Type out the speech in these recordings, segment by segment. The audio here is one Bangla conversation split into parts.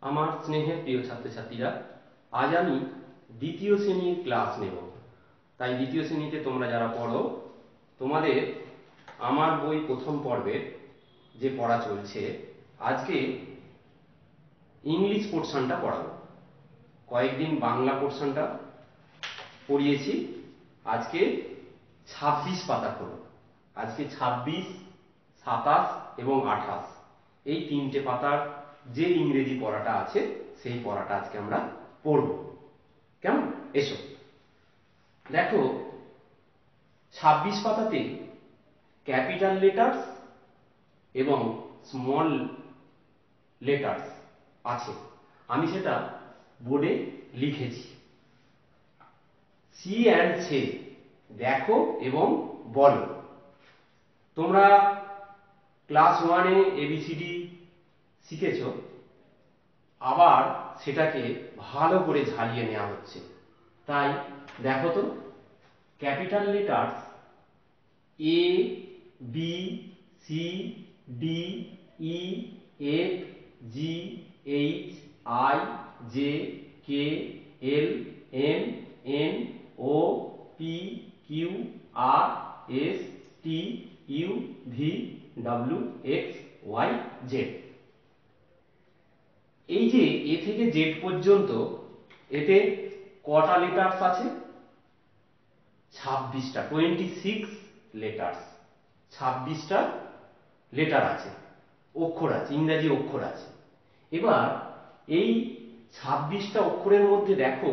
আমার স্নেহের প্রিয় ছাত্রছাত্রীরা, আজ আমি দ্বিতীয় শ্রেণীর ক্লাস নেব। তাই দ্বিতীয় শ্রেণীতে তোমরা যারা পড়ো, তোমাদের আমার বই প্রথম পর্বের যে পড়া চলছে, আজকে ইংলিশ পোর্শনটা পড়াবো। কয়েকদিন বাংলা পোর্শনটা পড়িয়েছি, আজকে 26 পাতা করব। আজকে 26, 27 এবং 28 এই তিনটে পাতার যে ইংরেজি পড়াটা আছে সেই পড়াটা আজকে আমরা পড়ব। কেমন? এসো দেখো, 26 পাতাতে ক্যাপিটাল লেটার্স এবং স্মল লেটার্স আছে। আমি সেটা বোর্ডে লিখেছি। সি অ্যান্ড সে, দেখো এবং বলো। তোমরা ক্লাস 1-এ এবিসিডি শিখেছ, আবার সেটাকে ভালো করে ঝালিয়ে নেওয়া হচ্ছে। তাই দেখো তো, capital letters A, B, C, D, E, F, G, H, I, J, K, L, M, N, O, P, Q, R, S, T, U, V, W, X, Y, Z. এই যে এ থেকে জেড পর্যন্ত, এতে কটা লেটার্স আছে? 26টা, 26 লেটার্স। 26টা লেটার আছে, অক্ষর আছে, ইংরেজি অক্ষর আছে। এবার এই 26টা অক্ষরের মধ্যে দেখো,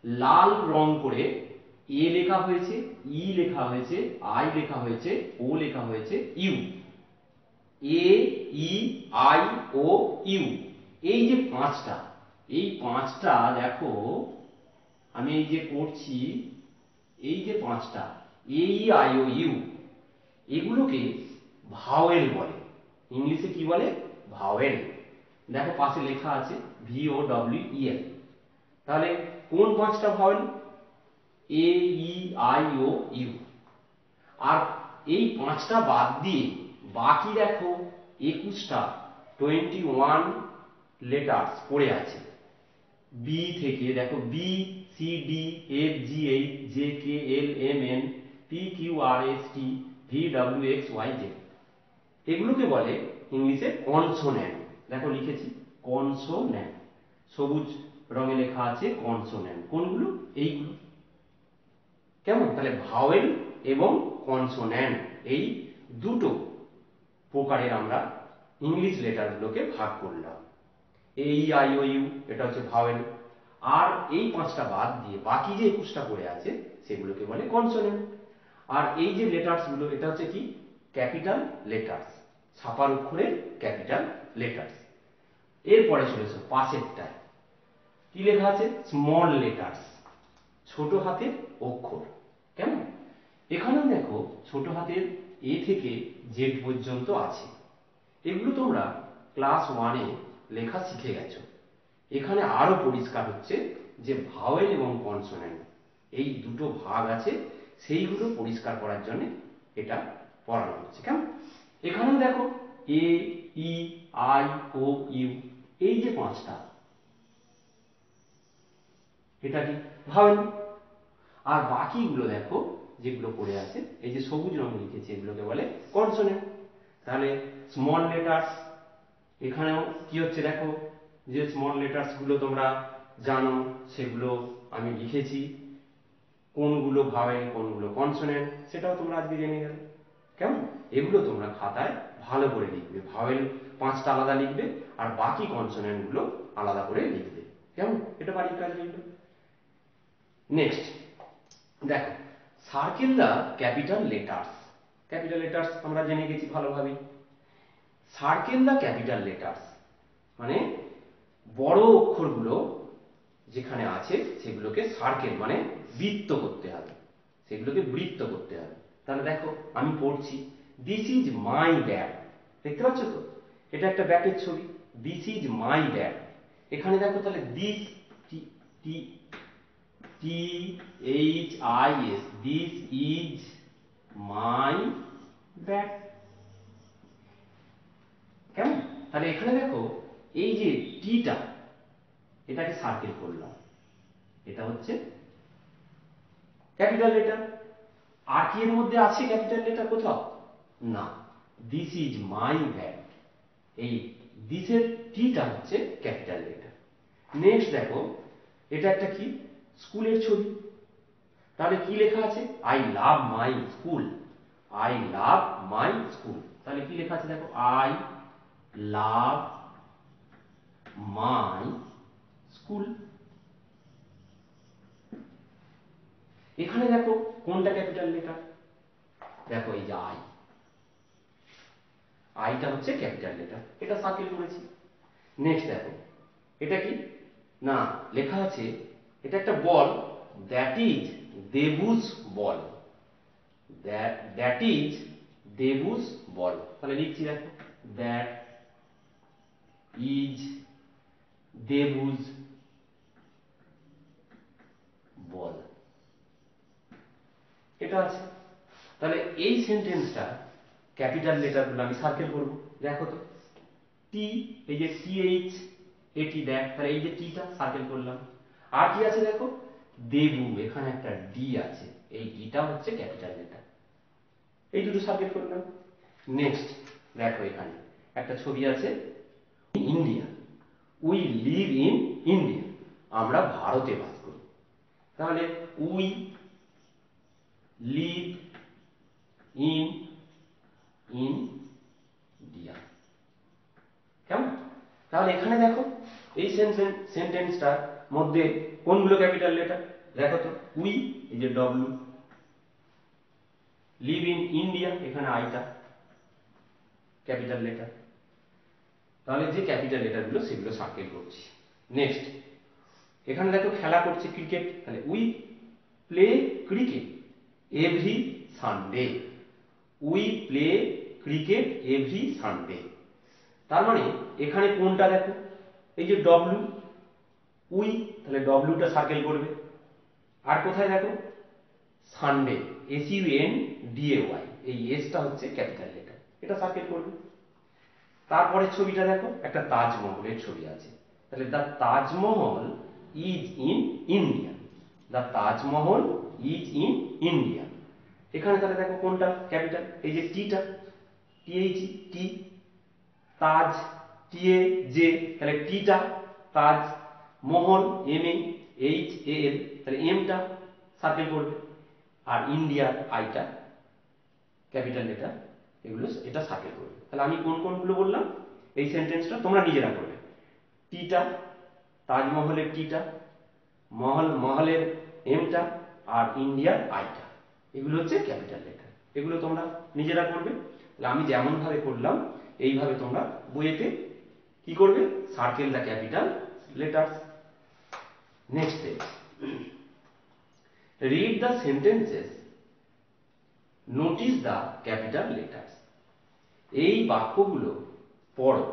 লাল রং করে এ লেখা হয়েছে, ই লেখা হয়েছে, আই লেখা হয়েছে, ও লেখা হয়েছে, U. A, E, I, O, U, এই যে পাঁচটা, এই পাঁচটা দেখো, আমি এই যে পড়ছি, এই যে পাঁচটা এ, ই, আই, ও, ইউ, এগুলোকে ভাওয়েল বলে। ইংলিশে কি বলে? ভাওয়েল। দেখো পাশে লেখা আছে VOWEL। তাহলে কোন পাঁচটা vowel? A, E, I, O, U. আর এই পাঁচটা বাদ দিয়ে বাকি দেখো 21টা, 21 লেটার্স পড়ে আছে। বি থেকে দেখো, B, C, D, F, G, H, J, K, L, M, N, P, Q, R, S, T, V, W, X, Y, Z. এগুলোকে বলে ইংলিশে কনসোন্যান্ট। দেখো লিখেছি কনসোন্যান্ট, সবুজ রঙে লেখা আছে কনসোন্যান্ট। কোনগুলো? এইগুলো। কেমন? তাহলে ভাওয়েল এবং কনসোন্যান্ট, এই দুটো প্রকারের আমরা ইংলিশ লেটারগুলোকে ভাগ করলাম। এ, ই, আই, ও, ইউ, এটা হচ্ছে ভাওয়েল। আর এই পাঁচটা বাদ দিয়ে বাকি যে 21টা পড়ে আছে সেগুলোকে বলে কনসোন্যান্ট। আর এই যে লেটার্স গুলো, এটা হচ্ছে কি? ক্যাপিটাল লেটার্স, ছাপার অক্ষরের ক্যাপিটাল লেটার্স। এরপরে চলেছে পাশেরটায়, কি লেখা আছে? স্মল লেটার্স, ছোট হাতের অক্ষর। কেমন? এখানেও দেখো ছোট হাতের এ থেকে জেড পর্যন্ত আছে। এগুলো তোমরা ক্লাস 1-এ লেখা শিখে গেছো। এখানে আরো পরিষ্কার হচ্ছে যে ভাওয়েল এবং কনসোন্যান্ট এই দুটো ভাগ আছে, সেইগুলো পরিষ্কার করার জন্য এটা পড়ানো হচ্ছে। কেমন? এখানেও দেখো এ, ই, আই, ও, ইউ, এই যে পাঁচটা, এটা কি? ভাওয়েল। আর বাকিগুলো দেখো যেগুলো পড়ে আছে, এই যে সবুজ রঙে লিখেছি, এগুলোকে বলে কনসোন্যান্ট। তাহলে স্মল লেটার্স, এখানেও কি হচ্ছে দেখো, যে স্মল লেটার্স গুলো তোমরা জানো, সেগুলো আমি লিখেছি। কোনগুলো ভাওয়েল, কোনগুলো কনসোন্যান্ট, সেটাও তোমরা আজকে জেনে গেলে। কেমন? এগুলো তোমরা খাতায় ভালো করে লিখবে। ভাওয়েল পাঁচটা আলাদা লিখবে, আর বাকি কনসোন্যান্ট গুলো আলাদা করে লিখবে। কেমন? এটা বাড়ির কাজ রইল। নেক্সট দেখো, circle the capital letters. Capital letters আমরা জেনে গেছি ভালোভাবে। সার্কেল দ্য ক্যাপিটাল লেটার্স মানে বড় অক্ষরগুলো যেখানে আছে সেগুলোকে সার্কেল মানে বৃত্ত করতে হবে, সেগুলোকে বৃত্ত করতে হবে। তাহলে দেখো আমি পড়ছি, দিস ইজ মাই ব্যাগ। দেখতে পাচ্ছ তো? এটা একটা ব্যাগের ছবি। This is my bag. এখানে দেখো তাহলে this, T, T, H, I, S, this is my bag. কেমন? তাহলে এখানে দেখো এই যে টিটা, এটাকে সার্কেল করলাম, এটা হচ্ছে ক্যাপিটাল লেটার। আর কি এর মধ্যে আছে ক্যাপিটাল লেটার কোথাও? না। দিস ইজ মাই ব্যাগ, এই দিসের টিটা হচ্ছে ক্যাপিটাল লেটার। নেক্সট দেখো, এটা একটা কি স্কুলের ছবি, তাহলে কি লেখা আছে? I love my school, I love my school. তাহলে কি লেখা আছে দেখো, আই লাভ মাই স্কুল। এখানে দেখো কোনটা ক্যাপিটাল লেটার, দেখো এই যে আই, আইটা হচ্ছে ক্যাপিটাল লেটার, এটা সার্কেল করেছি। নেক্সট দেখো, এটা কি না, লেখা আছে এটা একটা ball, that is Debu's ball, that is Debu's ball. তাহলে লিখছি দেখো, দ্যাট ইজ দেবুস বল, এটা আছে। তাহলে এই সেন্টেন্সটা ক্যাপিটাল লেটারগুলো আমি সার্কেল করব। দেখো তো, টি, এই যে টিএইচ, এটি দেখ, তাহলে এই যে টিটা সার্কেল করলাম। আর কি আছে দেখো, দেবু, এখানে একটা ডি আছে, এই ডিটা হচ্ছে ক্যাপিটাল লেটার, এই দুটো সার্কেল করলাম। নেক্সট দেখো, এখানে একটা ছবি আছে, India, we live in India, আমরা ভারতে বাস করি। তাহলে উই লিভ ইন ইন্ডিয়া, কেমন? তাহলে এখানে দেখো এই সেন্টেন্সটার মধ্যে কোনগুলো ক্যাপিটাল লেটার, দেখো তো, উই, এই যে ডব্লিউ, লিভ ইন ইন্ডিয়া, এখানে আইটা ক্যাপিটাল লেটার। তাহলে যে ক্যাপিটাল লেটারগুলো সেগুলো সার্কেল করছি। নেক্সট, এখানে দেখো খেলা করছে ক্রিকেট, তাহলে we play cricket every Sunday, we play cricket every Sunday. তার মানে এখানে কোনটা দেখো, এই যে ডব্লিউ, উই, তাহলে ডব্লিউটা সার্কেল করবে। আর কোথায় দেখো, সানডে, SUNDAY, এই এসটা হচ্ছে ক্যাপিটাল লেটার, এটা সার্কেল করবে। তারপরে ছবিটা দেখো, একটা তাজমহলের ছবি আছে, তাহলে the Taj Mahal is in India, the Taj Mahal is in India. এখানে তাহলে দেখো কোনটা ক্যাপিটাল, এই যে টিটা, TH, টি, তাজ, TAJ, তাহলে টিটা তাজ, মহল, MAHAL, তাহলে এমটা সার্কেল করবে, আর ইন্ডিয়ার আইটা ক্যাপিটাল লেটার, এগুলো এটা সার্কেল করবে। তাহলে আমি কোন কোনগুলো বললাম, এই সেন্টেন্সটা তোমরা নিজেরা করবে। টিটা, তাজমহলের টিটা, মহলের এমটা, আর ইন্ডিয়ার আইটা, এগুলো হচ্ছে ক্যাপিটাল লেটার। এগুলো তোমরা নিজেরা করবে। তাহলে আমি যেমন ভাবে করলাম এইভাবে তোমরা বইয়েতে কি করবে, circle the capital letters. Next page, read the sentences, notice the capital letters. এই বাক্যগুলো পড়ো,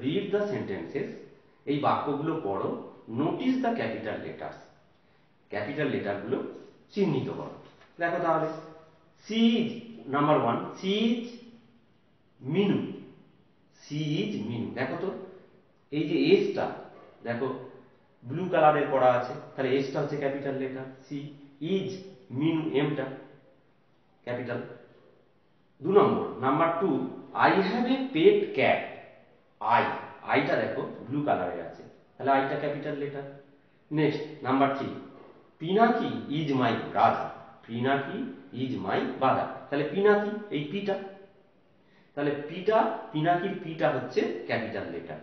রিড দ্য সেন্টেন্সেস, এই বাক্যগুলো পড়ো, notice the capital letters, capital লেটারগুলো চিহ্নিত করো। দেখো তাহলে, she is, number 1, she is Minu, she is Minu. দেখো তো, এই যে এসটা দেখো ব্লু কালারের করা আছে, তাহলে এসটা হচ্ছে capital letter, she is Minu, এমটা ক্যাপিটাল। 2 নম্বর, number 2, I have a pet cat, আইটা দেখো ব্লু কালারের আছে, তাহলে আইটা capital letter. Next number 3, Pinaki is my brother, Pinaki is my brother, তাহলে পিনাকি, এই পিটা, তাহলে পিটা, পিনাকির পিটা হচ্ছে capital letter,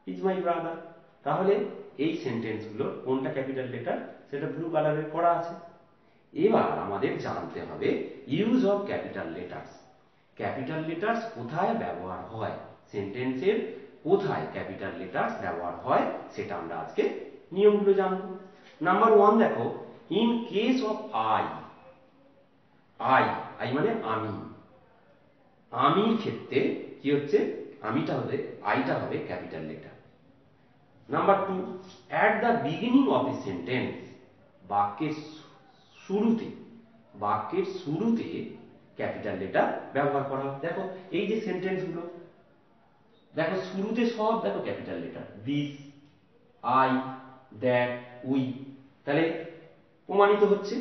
is my brother. তাহলে এই সেন্টেন্সগুলোর কোনটা ক্যাপিটাল লেটার সেটা ব্লু কালারের করা আছে। এবার আমাদের জানতে হবে use of capital letters, capital letters কোথায় ব্যবহার হয়, সেন্টেন্সের কোথায় ক্যাপিটাল লেটার্স ব্যবহার হয় সেটা আমরা আজকে নিয়মগুলো জানব। নাম্বার 1 দেখো, in case of I, I মানে আমি, আমির ক্ষেত্রে কি হচ্ছে, আমিটা হবে, আইটা হবে capital letter. Number 2, at the beginning of a sentence, বাক্যের শুরুতে, বাক্যের শুরুতে ক্যাপিটাল লেটার ব্যবহার করা হয়। দেখো এই যে সেন্টেন্সগুলো, দেখো শুরুতে সব দেখো capital letter, this, I, that, we. তাহলে প্রমাণিত হচ্ছে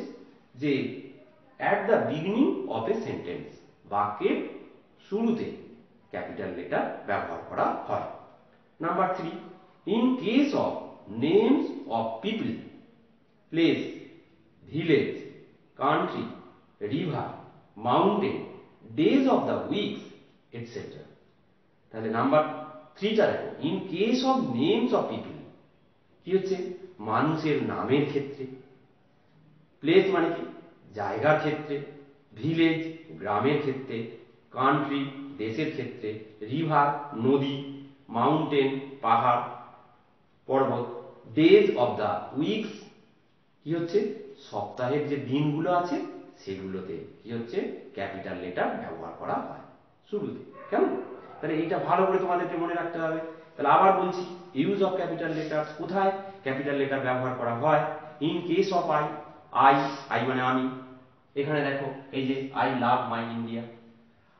যে at the beginning of a sentence, বাক্যের শুরুতে ক্যাপিটাল লেটার ব্যবহার করা হয়। Number 3, in case of names of people, place, village, country, river, mountain, days of the weeks, etcetera. তাহলে নাম্বার 3টা দেখো, in case of names of people কি হচ্ছে, মানুষের নামের ক্ষেত্রে, প্লেস মানে কি জায়গার ক্ষেত্রে, ভিলেজ গ্রামের ক্ষেত্রে, কান্ট্রি দেশের ক্ষেত্রে, রিভার নদী, মাউন্টেন পাহাড় পর্বত, ডেজ অফ দ্য উইকস কি হচ্ছে, সপ্তাহের যে দিনগুলো আছে সেগুলোতে কি হচ্ছে, ক্যাপিটাল লেটার ব্যবহার করা হয় শুরুতে। কেমন? তাহলে এইটা ভালো করে তোমাদেরকে মনে রাখতে হবে। তাহলে আবার বলছি, ইউজ অফ ক্যাপিটাল লেটার, কোথায় ক্যাপিটাল লেটার ব্যবহার করা হয়? In case of I, I, I মানে আমি। এখানে দেখো এই যে I love my India,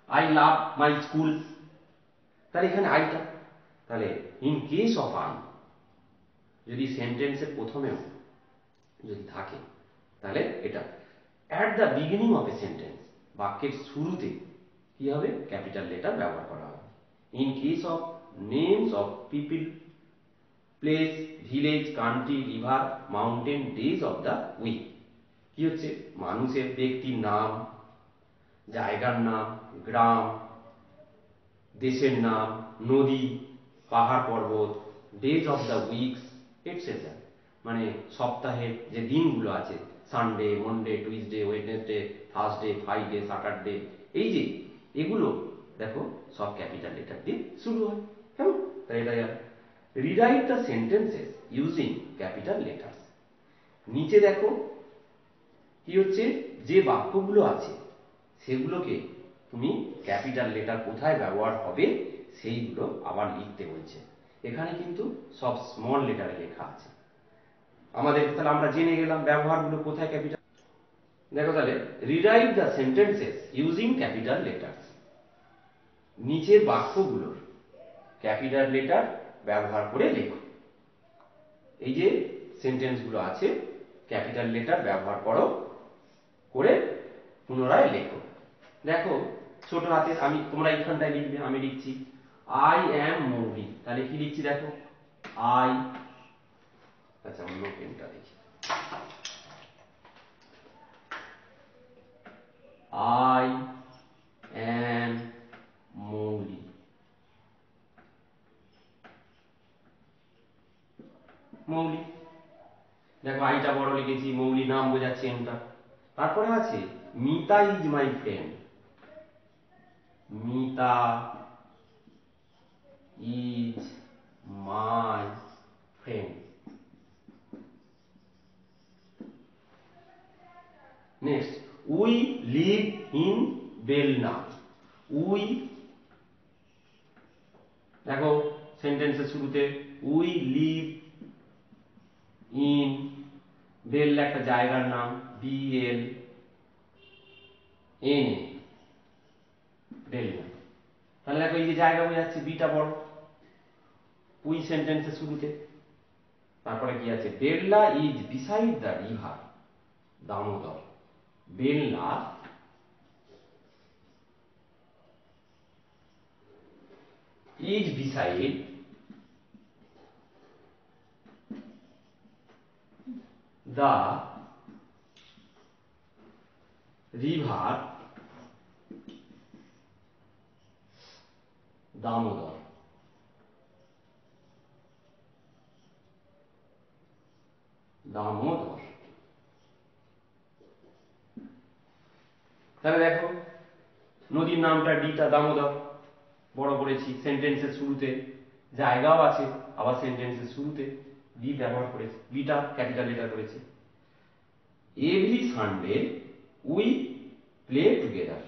I love my school, তাহলে এখানে আইটা। তাহলে ইন কেস অফ আই যদি সেন্টেন্সের প্রথমেও যদি থাকে তাহলে এটা। At the beginning of a sentence, বাক্যের শুরুতে কি হবে, ক্যাপিটাল লেটার ব্যবহার করা হবে। In case of names of people, place, village, country, river, mountain, days of the week কি হচ্ছে, মানুষের ব্যক্তির নাম, জায়গার নাম, গ্রাম, দেশের নাম, নদী, পাহাড় পর্বত, days of the weeks, etcetera. মানে সপ্তাহের যে দিনগুলো আছে, Sunday, Monday, Tuesday, Wednesday, Thursday, Friday, Saturday, এই যে এগুলো দেখো সব ক্যাপিটাল লেটার দিয়ে শুরু হয়। কেমন? তাই এটা গেল। Rewrite the sentences using capital letters. নিচে দেখো কি হচ্ছে, যে বাক্যগুলো আছে সেগুলোকে তুমি ক্যাপিটাল লেটার কোথায় ব্যবহার হবে সেইগুলো আবার লিখতে বলছে। এখানে কিন্তু সব স্মল লেটারে লেখা আছে আমাদের। তাহলে আমরা জেনে গেলাম ব্যবহারগুলো কোথায় ক্যাপিটাল। দেখো তাহলে, rewrite the sentences using capital letters, নিচের বাক্যগুলোর ক্যাপিটাল লেটার ব্যবহার করে লেখো। এই যে সেন্টেন্সগুলো আছে ক্যাপিটাল লেটার ব্যবহার করো, করে পুনরায় লেখো। দেখো ছোট হাতের, আমি তোমরা এইখানটায় লিখবে, আমি লিখছি আই অ্যাম মৌলি। তাহলে কি লিখছি দেখো, আই, আচ্ছা অন্য পেনটা দেখি, আই অ্যাম মৌলি। মৌলি দেখো আইটা বড় লিখেছি, মৌলি নাম বোঝাচ্ছে এমটা। তারপরে আছে Mita is my friend, Mita is my friend. Next, we live in Belna, we দেখো সেন্টেন্সের শুরুতে উই লিভ ইন, বেলনা একটা জায়গার নাম, BL NA, বেলনা। তাহলে দেখো এই যে জায়গা বোঝাচ্ছে, বিটা বড়, উই সেন্টেন্সের শুরুতে। তারপরে কি আছে, Belna is beside the river Damodar, Belna is beside the river Damodar, Damodar. তাহলে দেখো নদীর নামটা ডিটা, দামোদর বড় করেছি, সেন্টেন্সের শুরুতে জায়গাও আছে, আবার সেন্টেন্সের শুরুতে বি ব্যবহার করেছি, বিটা ক্যাপিটাল লেটার করেছি। Every Sunday we play together,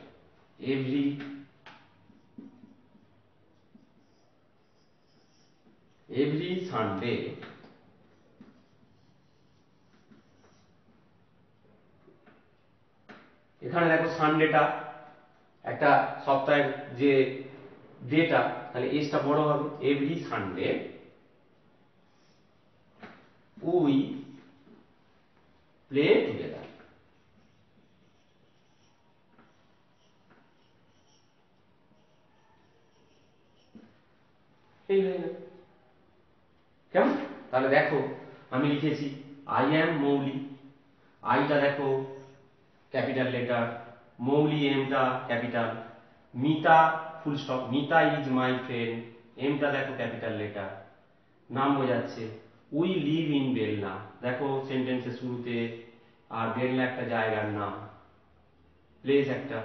every Sunday এখানে দেখো সানডেটা একটা সপ্তাহের যে ডেটা, তাহলে এসটা বড় হবে। Every Sunday we play together. এই হয়ে গেল। কেমন? তাহলে দেখো আমি লিখেছি আই অ্যাম মৌলি, আইটা দেখো ক্যাপিটাল লেটার, মৌলি এমটা capital, Mita full stop, Mita is my friend, এমটা দেখো ক্যাপিটাল লেটার, নাম বোঝাচ্ছে। উই লিভ ইন বেলনা, দেখো সেন্টেন্সের শুরুতে, আর বেলনা একটা জায়গার নাম, প্লেস একটা,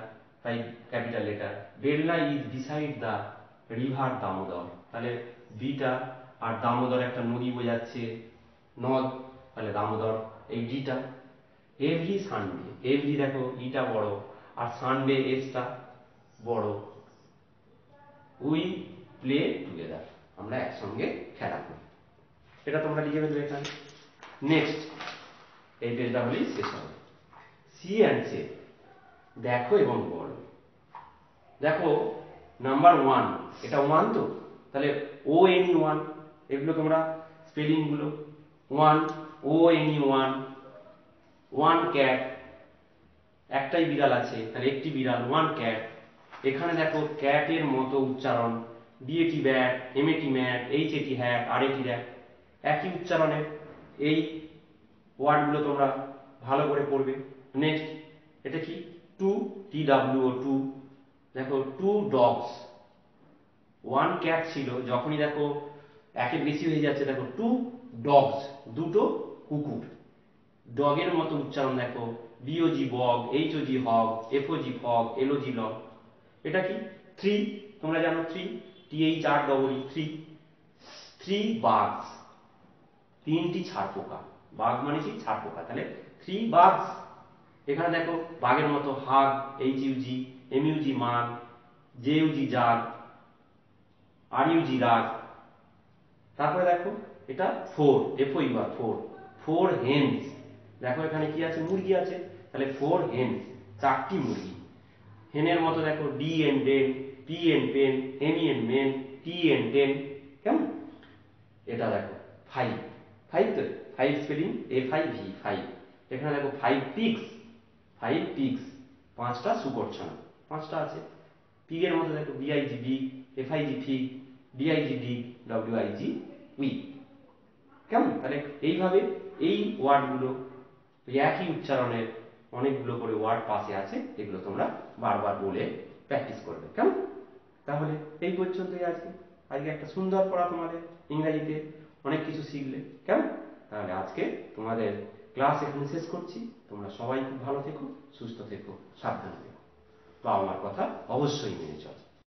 তাই capital letter. Belna is beside the river Damodar, তাহলে বিটা, আর দামোদর একটা নদী বোঝাচ্ছে, নদ, তাহলে দামোদর এই ডিটা। এভরি সানডে, এভরি দেখো ইটা বড়, আর সানডে এসটা বড়, উই প্লে টুগেদার, আমরা একসঙ্গে খেলা করি। এটা তোমরা লিখে ফেলবে এখানে। নেক্সট এই পেজটা হলেই শেষ হবে। সি অ্যান্ড সে, দেখো এবং বলো। দেখো নাম্বার 1, এটা 1 তো, তাহলে ও এন ই 1, এগুলো তোমরা স্পেলিং গুলো। 1 ও এন ই 1, 1 ক্যাট, একটাই বিড়াল আছে, তাহলে একটি বিড়াল, 1 ক্যাট। এখানে দেখো ক্যাটের মতো উচ্চারণ, B A T bat, M A T mat, H A T hat, R A T rat, একই উচ্চারণের এই ওয়ার্ডগুলো তোমরা ভালো করে পড়বে। নেক্সট এটা কি? Two, T W O two, দেখো 2 ডগস, 1 ক্যাট ছিল, যখনই দেখো একের বেশি হয়ে যাচ্ছে, দেখো 2 ডগস, দুটো কুকুর। ডগের মতো উচ্চারণ দেখো, বিওজি বগ, এইচওজি হগ, এফওজি ফগ, এলওজি লগ। এটা কি? 3, তোমরা জানো 3, টিএইচ আর ডবল ই, 3, 3 বাগস, 3টি ছারপোকা, বাঘ মানে কি? ছারপোকা, তাহলে 3 বাগস। এখানে দেখো বাঘের মতো হাগ, এইচইউজি, এমইউজি মাগ, জেইউজি জাগ, আরইউজি রাগ। তারপরে দেখো এটা 4, এফওইউআর 4, 4 হেন্স, দেখো এখানে কি আছে? মুরগি আছে, তাহলে 4 হেন্স, 4টি মুরগি। হেনের মতো দেখো D N den, P N pen, M N men, T N ten. কেমন? এটা দেখো 5, 5 তো, 5 স্পেলিং এফ আই ভি, 5। এখানে দেখো 5 পিগস, 5 পিগস, 5টা শুকর ছানা, 5টা আছে। পিগের মতো দেখো B I G big, F I G fig, D I G dig, W I G wig. কেমন? তাহলে এইভাবে এই ওয়ার্ডগুলো একই উচ্চারণের অনেকগুলো করে ওয়ার্ড পাশে আছে, এগুলো তোমরা বারবার বলে প্র্যাকটিস করবে। কেমন? তাহলে এই পর্যন্তই আজকে। আজকে একটা সুন্দর পড়া তোমাদের ইংরাজিতে, অনেক কিছু শিখলে। কেমন? তাহলে আজকে তোমাদের ক্লাস এখানে শেষ করছি। তোমরা সবাই খুব ভালো থেকো, সুস্থ থেকো, সাবধানে থেকো। বাবা মার কথা অবশ্যই মেনে চলো।